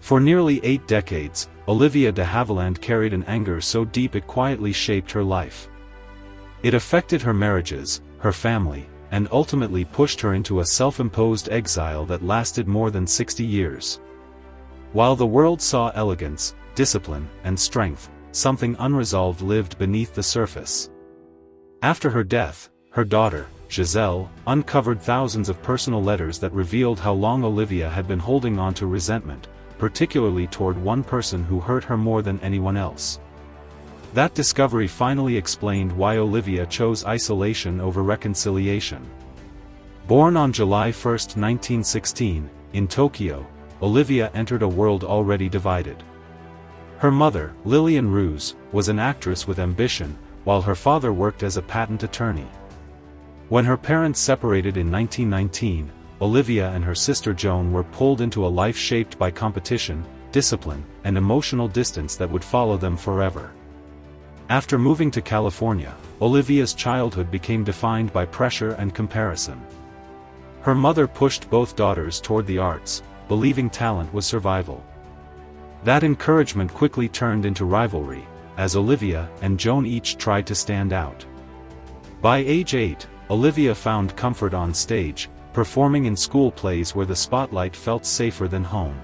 For nearly 8 decades, Olivia de Havilland carried an anger so deep it quietly shaped her life. It affected her marriages, her family, and ultimately pushed her into a self-imposed exile that lasted more than 60 years. While the world saw elegance, discipline, and strength, something unresolved lived beneath the surface. After her death, her daughter, Giselle, uncovered thousands of personal letters that revealed how long Olivia had been holding on to resentment, particularly toward one person who hurt her more than anyone else. That discovery finally explained why Olivia chose isolation over reconciliation. Born on July 1, 1916, in Tokyo, Olivia entered a world already divided. Her mother, Lillian Roos, was an actress with ambition, while her father worked as a patent attorney. When her parents separated in 1919, Olivia and her sister Joan were pulled into a life shaped by competition, discipline, and emotional distance that would follow them forever. After moving to California, Olivia's childhood became defined by pressure and comparison. Her mother pushed both daughters toward the arts, believing talent was survival. That encouragement quickly turned into rivalry, as Olivia and Joan each tried to stand out. By age 8, Olivia found comfort on stage, performing in school plays where the spotlight felt safer than home.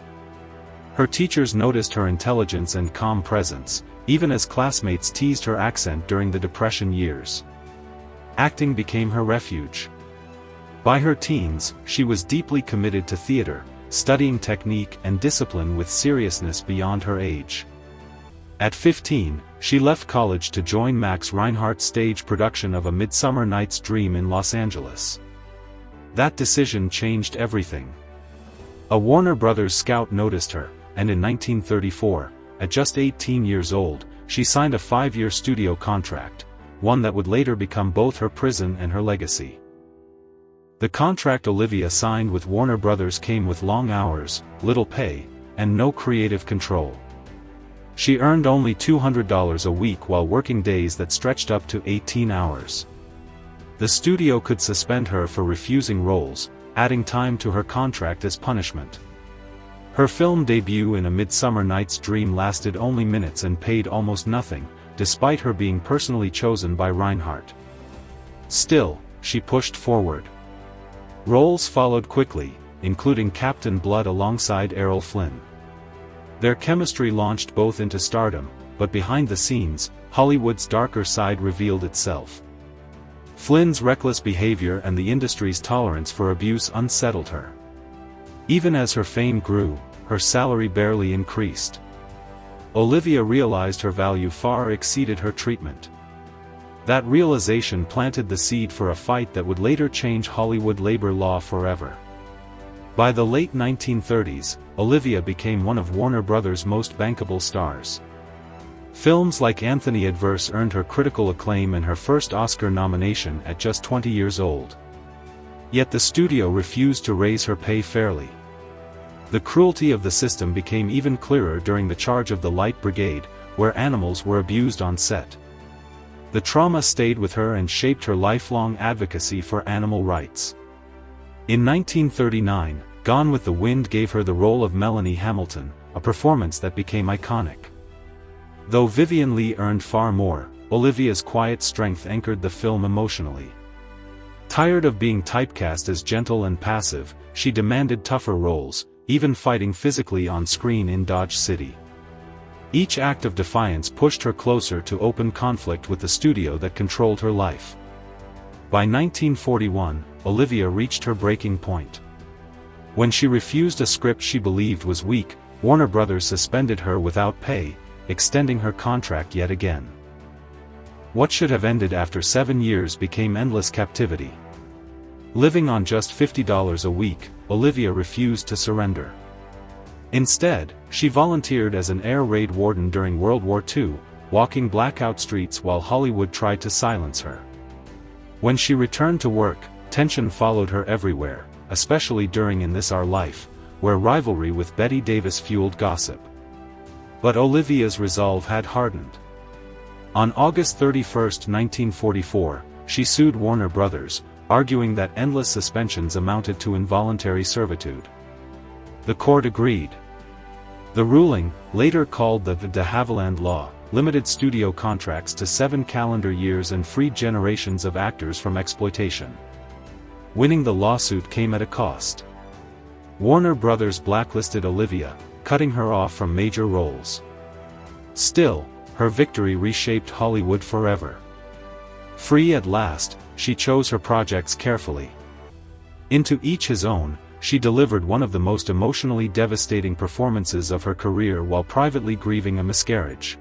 Her teachers noticed her intelligence and calm presence, even as classmates teased her accent during the Depression years. Acting became her refuge. By her teens, she was deeply committed to theater, studying technique and discipline with seriousness beyond her age. At 15, she left college to join Max Reinhardt's stage production of A Midsummer Night's Dream in Los Angeles. That decision changed everything. A Warner Brothers scout noticed her, and in 1934, at just 18 years old, she signed a 5-year studio contract, one that would later become both her prison and her legacy. The contract Olivia signed with Warner Brothers came with long hours, little pay, and no creative control. She earned only $200 a week while working days that stretched up to 18 hours. The studio could suspend her for refusing roles, adding time to her contract as punishment. Her film debut in A Midsummer Night's Dream lasted only minutes and paid almost nothing, despite her being personally chosen by Reinhardt. Still, she pushed forward. Roles followed quickly, including Captain Blood alongside Errol Flynn. Their chemistry launched both into stardom, but behind the scenes, Hollywood's darker side revealed itself. Flynn's reckless behavior and the industry's tolerance for abuse unsettled her. Even as her fame grew, her salary barely increased. Olivia realized her value far exceeded her treatment. That realization planted the seed for a fight that would later change Hollywood labor law forever. By the late 1930s, Olivia became one of Warner Brothers' most bankable stars. Films like Anthony Adverse earned her critical acclaim and her first Oscar nomination at just 20 years old. Yet the studio refused to raise her pay fairly. The cruelty of the system became even clearer during The Charge of the Light Brigade, where animals were abused on set. The trauma stayed with her and shaped her lifelong advocacy for animal rights. In 1939, Gone with the Wind gave her the role of Melanie Hamilton, a performance that became iconic. Though Vivien Leigh earned far more, Olivia's quiet strength anchored the film emotionally. Tired of being typecast as gentle and passive, she demanded tougher roles, even fighting physically on screen in Dodge City. Each act of defiance pushed her closer to open conflict with the studio that controlled her life. By 1941, Olivia reached her breaking point. When she refused a script she believed was weak, Warner Brothers suspended her without pay, extending her contract yet again. What should have ended after 7 years became endless captivity. Living on just $50 a week, Olivia refused to surrender. Instead, she volunteered as an air raid warden during World War II, walking blackout streets while Hollywood tried to silence her. When she returned to work, tension followed her everywhere, especially during In This Our Life, where rivalry with Bette Davis fueled gossip. But Olivia's resolve had hardened. On August 31, 1944, she sued Warner Brothers, arguing that endless suspensions amounted to involuntary servitude. The court agreed. The ruling, later called the de Havilland Law, limited studio contracts to 7 calendar years and freed generations of actors from exploitation. Winning the lawsuit came at a cost. Warner Brothers blacklisted Olivia, cutting her off from major roles. Still, her victory reshaped Hollywood forever. Free at last, she chose her projects carefully. Into each his own, she delivered one of the most emotionally devastating performances of her career while privately grieving a miscarriage.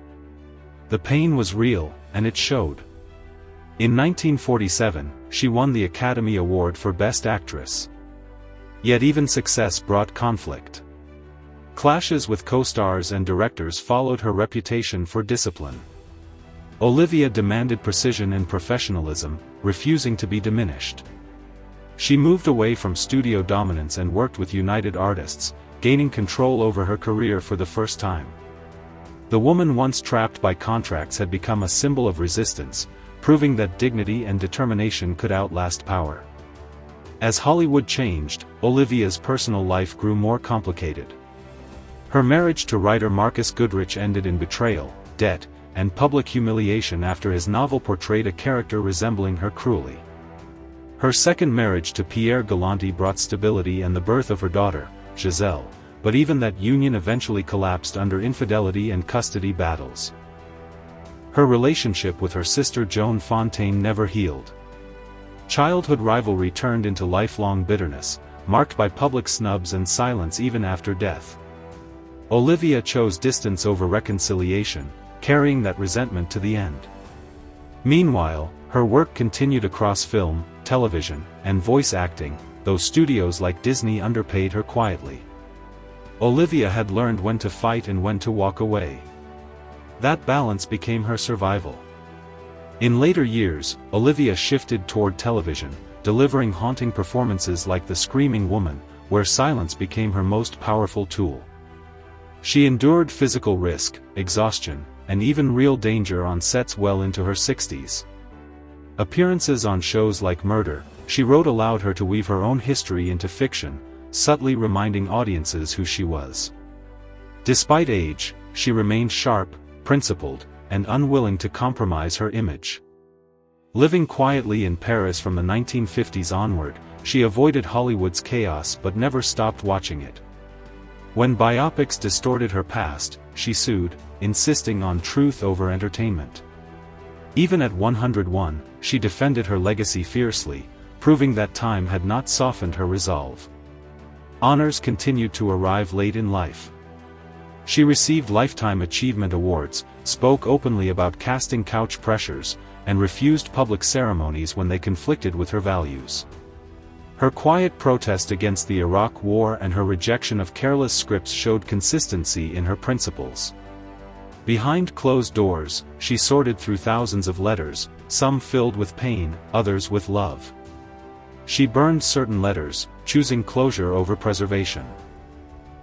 The pain was real, and it showed. In 1947, she won the Academy Award for Best Actress. Yet even success brought conflict. Clashes with co-stars and directors followed her reputation for discipline. Olivia demanded precision and professionalism, refusing to be diminished. She moved away from studio dominance and worked with United Artists, gaining control over her career for the first time. The woman once trapped by contracts had become a symbol of resistance, proving that dignity and determination could outlast power. As Hollywood changed, Olivia's personal life grew more complicated. Her marriage to writer Marcus Goodrich ended in betrayal, debt, and public humiliation after his novel portrayed a character resembling her cruelly. Her second marriage to Pierre Galanti brought stability and the birth of her daughter, Giselle, but even that union eventually collapsed under infidelity and custody battles. Her relationship with her sister Joan Fontaine never healed. Childhood rivalry turned into lifelong bitterness, marked by public snubs and silence even after death. Olivia chose distance over reconciliation, carrying that resentment to the end. Meanwhile, her work continued across film, television, and voice acting, though studios like Disney underpaid her quietly. Olivia had learned when to fight and when to walk away. That balance became her survival. In later years, Olivia shifted toward television, delivering haunting performances like The Screaming Woman, where silence became her most powerful tool. She endured physical risk, exhaustion, and even real danger on sets well into her 60s. Appearances on shows like Murder, She Wrote allowed her to weave her own history into fiction, subtly reminding audiences who she was. Despite age, she remained sharp, principled, and unwilling to compromise her image. Living quietly in Paris from the 1950s onward, she avoided Hollywood's chaos but never stopped watching it. When biopics distorted her past, she sued, insisting on truth over entertainment. Even at 101, she defended her legacy fiercely, proving that time had not softened her resolve. Honors continued to arrive late in life. She received Lifetime Achievement Awards, spoke openly about casting couch pressures, and refused public ceremonies when they conflicted with her values. Her quiet protest against the Iraq War and her rejection of careless scripts showed consistency in her principles. Behind closed doors, she sorted through thousands of letters, some filled with pain, others with love. She burned certain letters, choosing closure over preservation.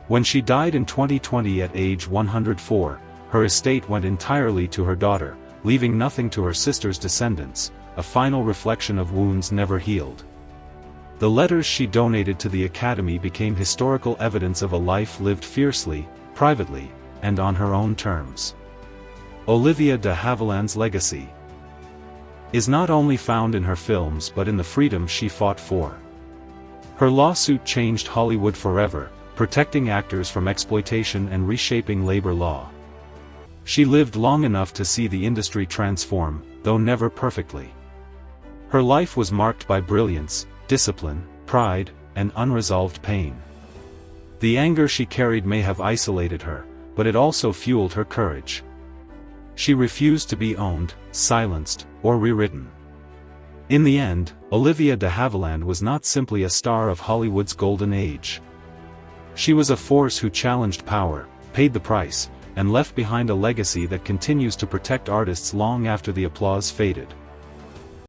When she died in 2020 at age 104, her estate went entirely to her daughter, leaving nothing to her sister's descendants, a final reflection of wounds never healed. The letters she donated to the Academy became historical evidence of a life lived fiercely, privately, and on her own terms. Olivia de Havilland's legacy is not only found in her films but in the freedom she fought for. Her lawsuit changed Hollywood forever, protecting actors from exploitation and reshaping labor law. She lived long enough to see the industry transform, though never perfectly. Her life was marked by brilliance, discipline, pride, and unresolved pain. The anger she carried may have isolated her, but it also fueled her courage. She refused to be owned, silenced, or rewritten. In the end, Olivia de Havilland was not simply a star of Hollywood's golden age. She was a force who challenged power, paid the price, and left behind a legacy that continues to protect artists long after the applause faded.